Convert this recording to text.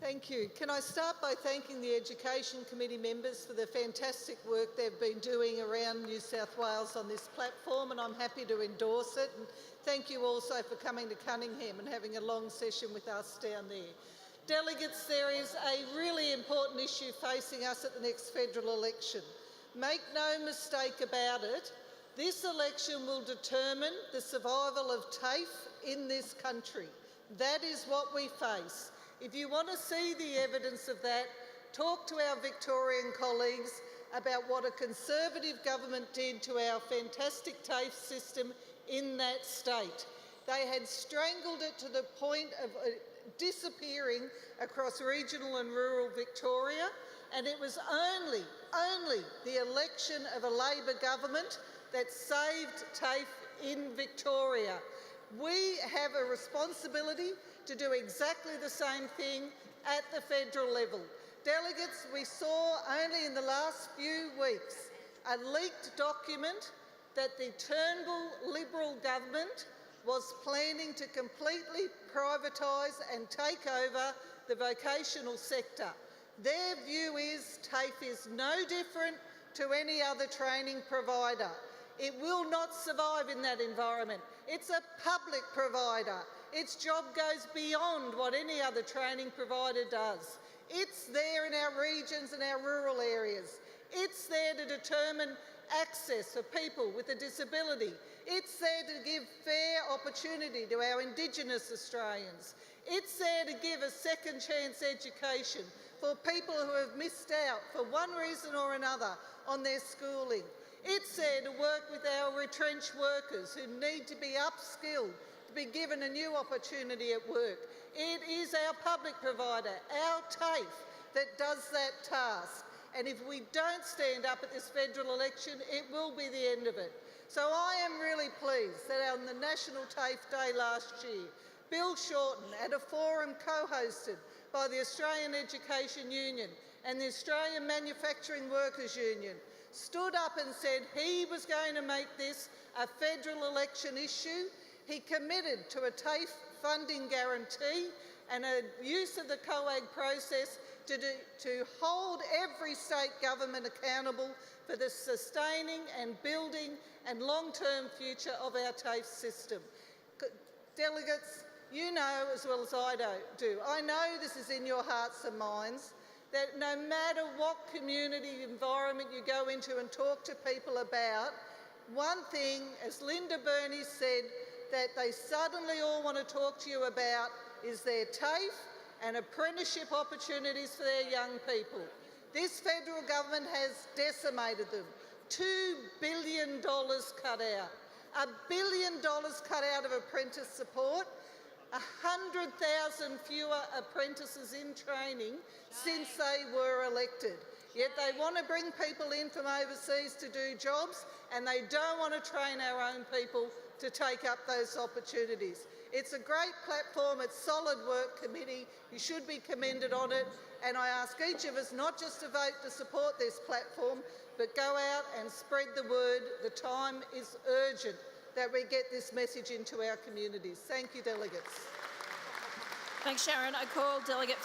Thank you. Can I start by thanking the Education Committee members for the fantastic work they've been doing around New South Wales on this platform, and I'm happy to endorse it. And thank you also for coming to Cunningham and having a long session with us down there. Delegates, there is a really important issue facing us at the next federal election. Make no mistake about it, this election will determine the survival of TAFE in this country. That is what we face. If you want to see the evidence of that, talk to our Victorian colleagues about what a Conservative government did to our fantastic TAFE system in that state. They had strangled it to the point of disappearing across regional and rural Victoria, and it was only the election of a Labor government that saved TAFE in Victoria. We have a responsibility to do exactly the same thing at the federal level. Delegates, we saw only in the last few weeks a leaked document that the Turnbull Liberal government was planning to completely privatise and take over the vocational sector. Their view is TAFE is no different to any other training provider. It will not survive in that environment. It's a public provider. Its job goes beyond what any other training provider does. It's there in our regions and our rural areas. It's there to determine access for people with a disability. It's there to give fair opportunity to our Indigenous Australians. It's there to give a second chance education for people who have missed out for one reason or another on their schooling. It's there to work with our retrenched workers who need to be upskilled, to be given a new opportunity at work. It is our public provider, our TAFE, that does that task. And if we don't stand up at this federal election, it will be the end of it. So I am really pleased that on the National TAFE Day last year, Bill Shorten, at a forum co-hosted by the Australian Education Union and the Australian Manufacturing Workers Union, stood up and said he was going to make this a federal election issue. He committed to a TAFE funding guarantee and a use of the COAG process to hold every state government accountable for the sustaining and building and long-term future of our TAFE system. Delegates, you know as well as I do, I know this is in your hearts and minds, that no matter what community environment you go into and talk to people about, one thing, as Linda Burney said, that they suddenly all want to talk to you about is their TAFE and apprenticeship opportunities for their young people. This federal government has decimated them. $2 billion cut out. $1 billion cut out of apprentice support. 100,000 fewer apprentices in training since they were elected. Yet they want to bring people in from overseas to do jobs, and they don't want to train our own people to take up those opportunities. It's a great platform. It's solid work, committee. You should be commended on it. And I ask each of us not just to vote to support this platform, but go out and spread the word. The time is urgent that we get this message into our communities. Thank you, delegates. Thanks, Sharon. I call Delegate